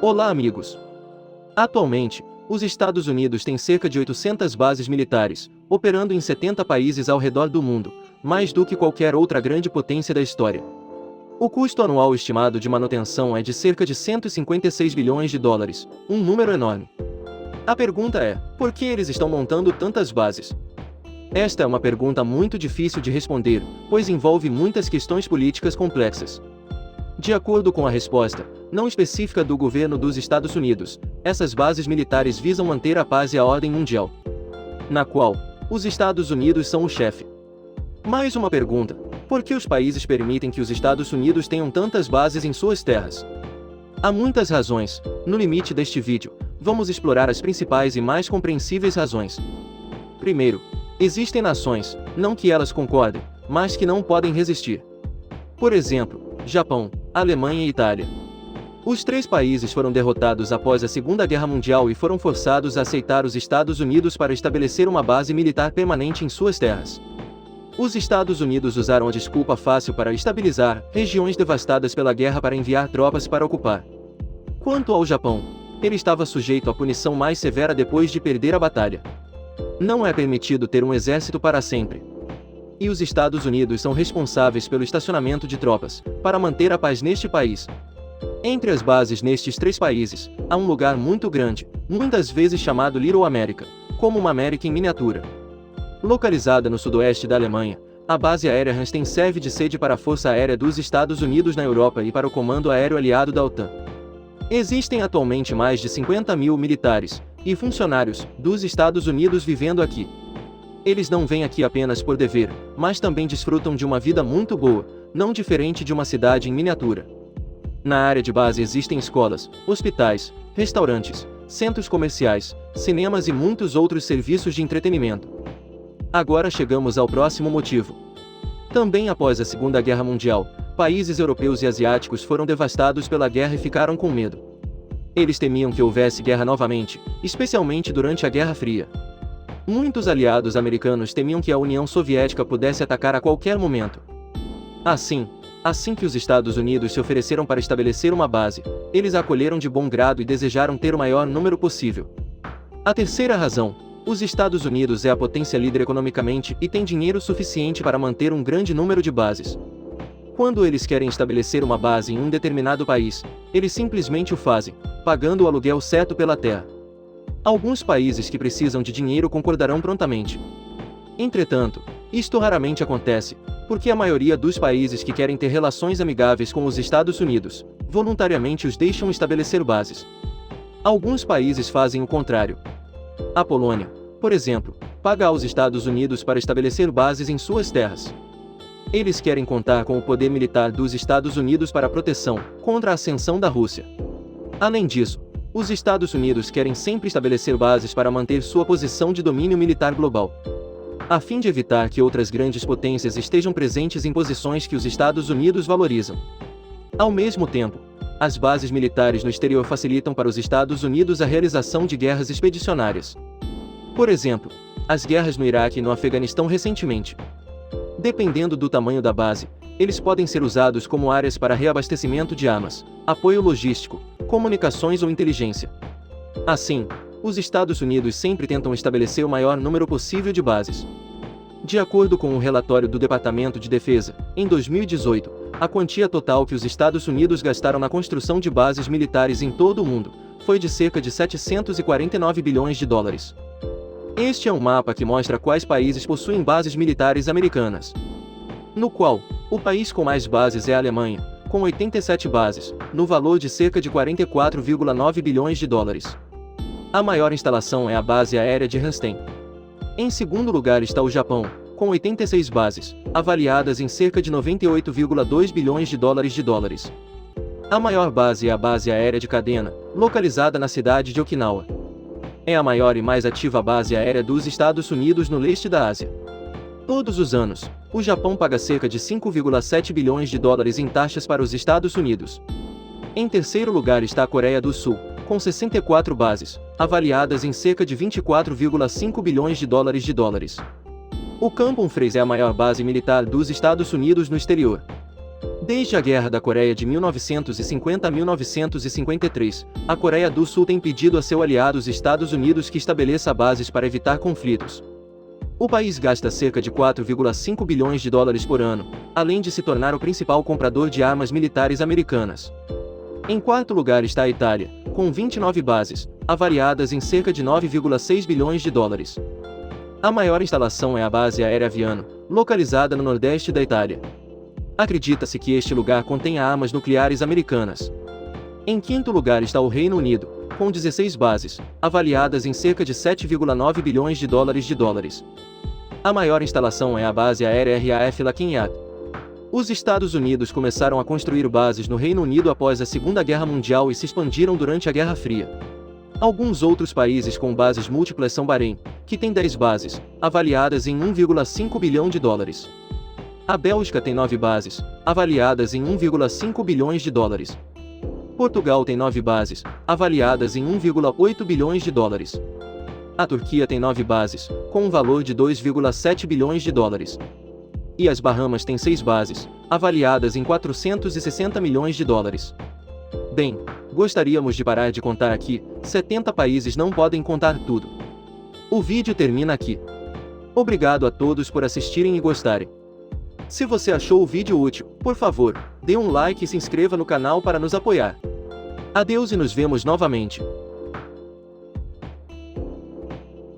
Olá, amigos! Atualmente, os Estados Unidos têm cerca de 800 bases militares, operando em 70 países ao redor do mundo, mais do que qualquer outra grande potência da história. O custo anual estimado de manutenção é de cerca de 156 bilhões de dólares, um número enorme. A pergunta é, por que eles estão montando tantas bases? Esta é uma pergunta muito difícil de responder, pois envolve muitas questões políticas complexas. De acordo com a resposta, não específica do governo dos Estados Unidos, essas bases militares visam manter a paz e a ordem mundial, na qual os Estados Unidos são o chefe. Mais uma pergunta: por que os países permitem que os Estados Unidos tenham tantas bases em suas terras? Há muitas razões. No limite deste vídeo, vamos explorar as principais e mais compreensíveis razões. Primeiro, existem nações, não que elas concordem, mas que não podem resistir. Por exemplo, Japão, Alemanha e Itália. Os três países foram derrotados após a Segunda Guerra Mundial e foram forçados a aceitar os Estados Unidos para estabelecer uma base militar permanente em suas terras. Os Estados Unidos usaram a desculpa fácil para estabilizar regiões devastadas pela guerra para enviar tropas para ocupar. Quanto ao Japão, ele estava sujeito à punição mais severa depois de perder a batalha. Não é permitido ter um exército para sempre. E os Estados Unidos são responsáveis pelo estacionamento de tropas, para manter a paz neste país. Entre as bases nestes três países, há um lugar muito grande, muitas vezes chamado Little America, como uma América em miniatura. Localizada no sudoeste da Alemanha, a base aérea Ramstein serve de sede para a Força Aérea dos Estados Unidos na Europa e para o Comando Aéreo Aliado da OTAN. Existem atualmente mais de 50 mil militares e funcionários dos Estados Unidos vivendo aqui. Eles não vêm aqui apenas por dever, mas também desfrutam de uma vida muito boa, não diferente de uma cidade em miniatura. Na área de base existem escolas, hospitais, restaurantes, centros comerciais, cinemas e muitos outros serviços de entretenimento. Agora chegamos ao próximo motivo. Também após a Segunda Guerra Mundial, países europeus e asiáticos foram devastados pela guerra e ficaram com medo. Eles temiam que houvesse guerra novamente, especialmente durante a Guerra Fria. Muitos aliados americanos temiam que a União Soviética pudesse atacar a qualquer momento. Assim que os Estados Unidos se ofereceram para estabelecer uma base, eles a acolheram de bom grado e desejaram ter o maior número possível. A terceira razão: os Estados Unidos é a potência líder economicamente e tem dinheiro suficiente para manter um grande número de bases. Quando eles querem estabelecer uma base em um determinado país, eles simplesmente o fazem, pagando o aluguel certo pela terra. Alguns países que precisam de dinheiro concordarão prontamente. Entretanto, isto raramente acontece, porque a maioria dos países que querem ter relações amigáveis com os Estados Unidos, voluntariamente os deixam estabelecer bases. Alguns países fazem o contrário. A Polônia, por exemplo, paga aos Estados Unidos para estabelecer bases em suas terras. Eles querem contar com o poder militar dos Estados Unidos para proteção contra a ascensão da Rússia. Além disso, os Estados Unidos querem sempre estabelecer bases para manter sua posição de domínio militar global, a fim de evitar que outras grandes potências estejam presentes em posições que os Estados Unidos valorizam. Ao mesmo tempo, as bases militares no exterior facilitam para os Estados Unidos a realização de guerras expedicionárias. Por exemplo, as guerras no Iraque e no Afeganistão recentemente. Dependendo do tamanho da base, eles podem ser usados como áreas para reabastecimento de armas, apoio logístico, comunicações ou inteligência. Assim, os Estados Unidos sempre tentam estabelecer o maior número possível de bases. De acordo com um relatório do Departamento de Defesa, em 2018, a quantia total que os Estados Unidos gastaram na construção de bases militares em todo o mundo foi de cerca de 749 bilhões de dólares. Este é um mapa que mostra quais países possuem bases militares americanas, no qual o país com mais bases é a Alemanha, com 87 bases, no valor de cerca de 44,9 bilhões de dólares. A maior instalação é a base aérea de Ramstein. Em segundo lugar está o Japão, com 86 bases, avaliadas em cerca de 98,2 bilhões de dólares. A maior base é a base aérea de Kadena, localizada na cidade de Okinawa. É a maior e mais ativa base aérea dos Estados Unidos no leste da Ásia. Todos os anos, o Japão paga cerca de 5,7 bilhões de dólares em taxas para os Estados Unidos. Em terceiro lugar está a Coreia do Sul, com 64 bases, avaliadas em cerca de 24,5 bilhões de dólares. O Campo Freis é a maior base militar dos Estados Unidos no exterior. Desde a Guerra da Coreia de 1950 a 1953, a Coreia do Sul tem pedido a seu aliado os Estados Unidos que estabeleça bases para evitar conflitos. O país gasta cerca de 4,5 bilhões de dólares por ano, além de se tornar o principal comprador de armas militares americanas. Em quarto lugar está a Itália, com 29 bases, avaliadas em cerca de 9,6 bilhões de dólares. A maior instalação é a base aérea Aviano, localizada no nordeste da Itália. Acredita-se que este lugar contenha armas nucleares americanas. Em quinto lugar está o Reino Unido, com 16 bases, avaliadas em cerca de 7,9 bilhões de dólares. A maior instalação é a base aérea RAF Lafayette. Os Estados Unidos começaram a construir bases no Reino Unido após a Segunda Guerra Mundial e se expandiram durante a Guerra Fria. Alguns outros países com bases múltiplas são Bahrein, que tem 10 bases, avaliadas em 1,5 bilhão de dólares. A Bélgica tem 9 bases, avaliadas em 1,5 bilhões de dólares. Portugal tem 9 bases, avaliadas em 1,8 bilhões de dólares. A Turquia tem 9 bases, com um valor de 2,7 bilhões de dólares. E as Bahamas têm 6 bases, avaliadas em 460 milhões de dólares. Bem, gostaríamos de parar de contar aqui, 70 países não podem contar tudo. O vídeo termina aqui. Obrigado a todos por assistirem e gostarem. Se você achou o vídeo útil, por favor, dê um like e se inscreva no canal para nos apoiar. Adeus e nos vemos novamente.